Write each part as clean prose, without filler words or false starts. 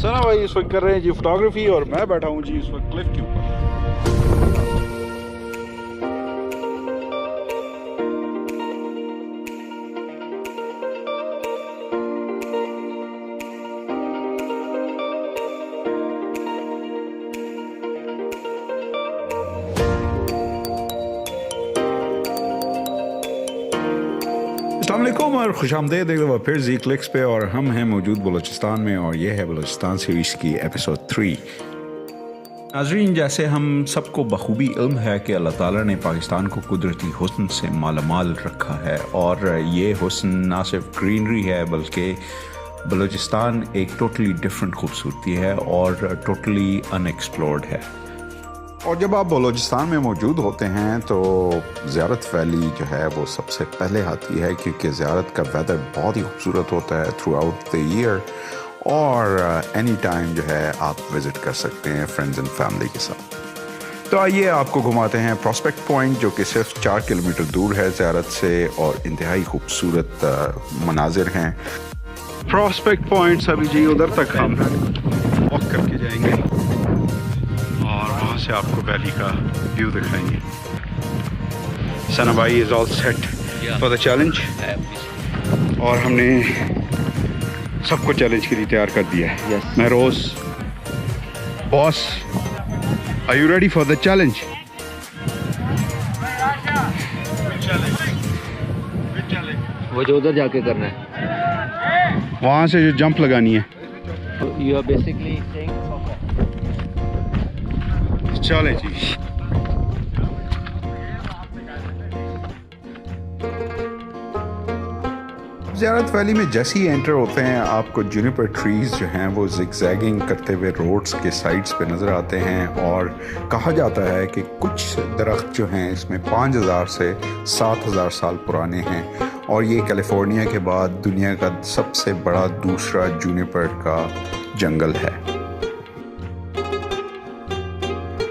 सना भाई इस वक्त कर रहे हैं जी फोटोग्राफी और मैं बैठा हूँ जी इस वक्त क्लिफ के ऊपर। अस्सलामुअलैकुम और खुशामदीद एक दफ़ा फिर जी क्लिक्स पे, और हम हैं मौजूद बलूचिस्तान में और ये है बलूचिस्तान सीरीज़ की एपिसोड 3। नाज़रीन, जैसे हम सबको बखूबी इल्म है कि अल्लाह ताला ने पाकिस्तान को कुदरती हुस्न से मालामाल रखा है, और ये हुस्न ना सिर्फ ग्रीनरी है बल्कि बलूचिस्तान एक टोटली डिफरेंट खूबसूरती है और टोटली अनएक्सप्लोर्ड है। और जब आप बलूचिस्तान में मौजूद होते हैं तो ज़ियारत वैली जो है वो सबसे पहले आती है, क्योंकि ज़ियारत का वेदर बहुत ही खूबसूरत होता है थ्रू आउट द ईयर, और एनी टाइम जो है आप विज़िट कर सकते हैं फ्रेंड्स एंड फैमिली के साथ। तो आइए आपको घुमाते हैं प्रॉस्पेक्ट पॉइंट, जो कि सिर्फ 4 किलोमीटर दूर है ज़ियारत से, और इंतहाई खूबसूरत मनाजिर हैं प्रॉस्पेक्ट पॉइंट। अभी जी उधर तक हम वॉक करके जाएंगे और वहाँ से आपको वैली का व्यू दिखाएंगे। सना भाई is all set for the challenge, और हमने सबको चैलेंज के लिए तैयार कर दिया है। महरोज boss, are you ready for the challenge? वो जो उधर जाके करना है, वहाँ से जो जंप लगानी है। यू आर बेसिकली सेइंग चलें जी। ज़ियारत वैली में जैसे ही एंटर होते हैं आपको जुनिपर ट्रीज़ जो हैं वो जिगजैगिंग करते हुए रोड्स के साइड्स पे नज़र आते हैं, और कहा जाता है कि कुछ दरख्त जो हैं इसमें 5000 से 7000 साल पुराने हैं, और ये कैलिफोर्निया के बाद दुनिया का सबसे बड़ा दूसरा जुनिपर का जंगल है।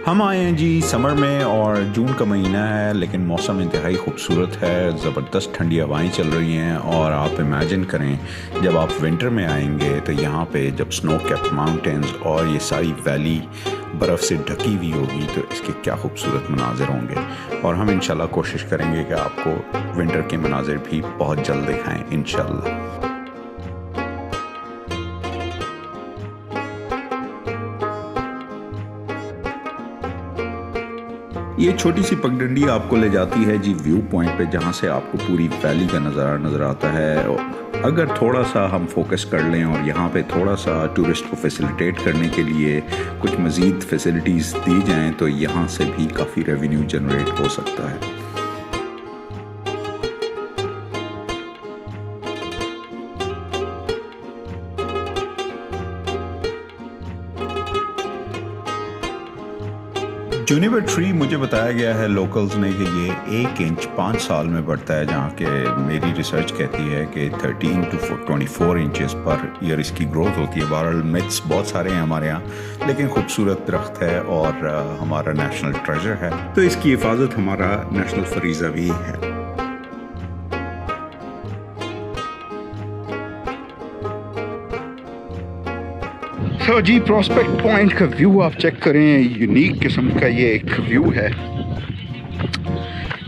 हम आए हैं जी समर में, और जून का महीना है, लेकिन मौसम इंतहाई खूबसूरत है। ज़बरदस्त ठंडी हवाएं चल रही हैं, और आप इमेजिन करें जब आप विंटर में आएंगे तो यहाँ पे जब स्नो कैप माउंटेन्स और ये सारी वैली बर्फ़ से ढकी हुई होगी तो इसके क्या खूबसूरत मनाजिर होंगे। और हम इंशाल्लाह कोशिश करेंगे कि आपको विंटर के मनाजिर भी बहुत जल्द दिखाएँ इंशाल्लाह। ये छोटी सी पगडंडी आपको ले जाती है जी व्यू पॉइंट पे, जहाँ से आपको पूरी वैली का नज़ारा नज़र आता है। अगर थोड़ा सा हम फोकस कर लें और यहाँ पे थोड़ा सा टूरिस्ट को फैसिलिटेट करने के लिए कुछ मज़ीद फैसिलिटीज़ दी जाएं तो यहाँ से भी काफ़ी रेवेन्यू जनरेट हो सकता है। जूनिपर ट्री मुझे बताया गया है लोकल्स ने कि ये 1 इंच 5 साल में बढ़ता है, जहाँ के मेरी रिसर्च कहती है कि 13 to 24 इंचेस पर ईयर इसकी ग्रोथ होती है। बहरहाल मिथ्स बहुत सारे हैं हमारे यहाँ, लेकिन खूबसूरत दरख्त है और हमारा नेशनल ट्रेजर है, तो इसकी हिफाजत हमारा नेशनल फरीज़ा भी है। तो जी प्रॉस्पेक्ट पॉइंट का व्यू आप चेक करें, यूनिक किस्म का ये एक व्यू है।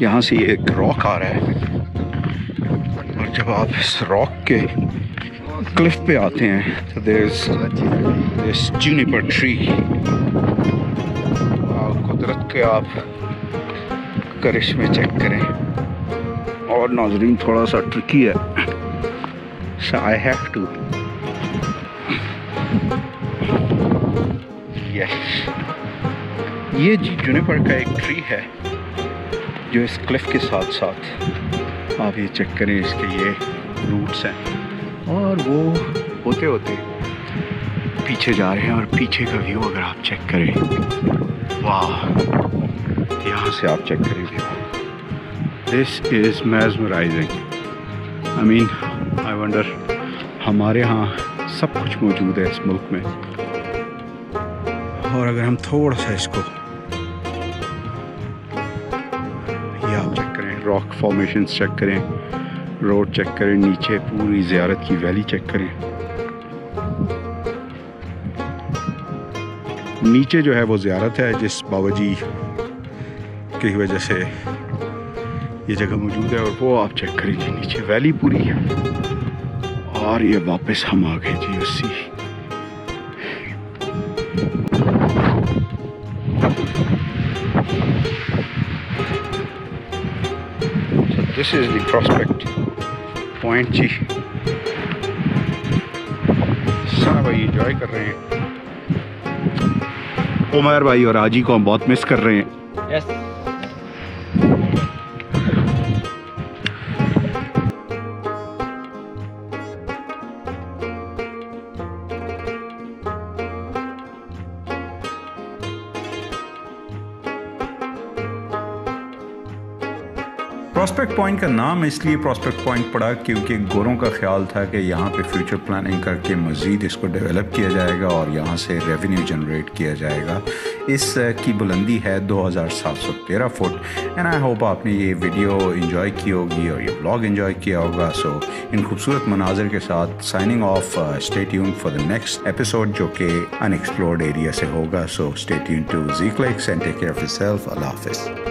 यहाँ से एक रॉक आ रहा है, और जब आप इस रॉक के क्लिफ पे आते हैं तो दिस जूनिपर ट्री, कुदरत के आप करिश्मे चेक करें। और नाज़रीन थोड़ा सा ट्रिकी है, so I have to ये जी जुनिपर का एक ट्री है जो इस क्लिफ के साथ साथ, आप ये चेक करें, इसके ये रूट्स हैं, और वो होते होते पीछे जा रहे हैं। और पीछे का व्यू अगर आप चेक करें, वाह, यहाँ से आप चेक करें view, this is mesmerising. I mean I wonder, हमारे यहाँ सब कुछ मौजूद है इस मुल्क में, और अगर हम थोड़ा सा इसको, ये आप चेक करें, रॉक फॉर्मेशंस चेक करें, रोड चेक करें, नीचे पूरी ज़ियारत की वैली चेक करें। नीचे जो है वो ज़ियारत है जिस बाबा जी की वजह से ये जगह मौजूद है, और वो आप चेक करेंगे नीचे वैली पूरी है। और ये वापस हम आ गए जी उसी this is the prospect point जी। सारा भाई एंजॉय कर रहे हैं, उमर भाई और आजी को हम बहुत मिस कर रहे हैं। यस प्रॉस्पेक्ट पॉइंट का नाम इसलिए प्रॉस्पेक्ट पॉइंट पड़ा क्योंकि गोरों का ख्याल था कि यहाँ पे फ्यूचर प्लानिंग करके मज़ीद इसको डेवलप किया जाएगा और यहाँ से रेवेन्यू जनरेट किया जाएगा। इस की बुलंदी है 2713 फुट। एंड आई होप आपने ये वीडियो एंजॉय की होगी और ये व्लॉग एंजॉय किया होगा। सो इन खूबसूरत मनाजर के साथ signing off, stay tuned for the next episode जो कि अनएक्सप्लोर्ड एरिया से होगा। So stay tuned to Zeek Lex and take care of yourself. अल्लाह हाफ़िज़।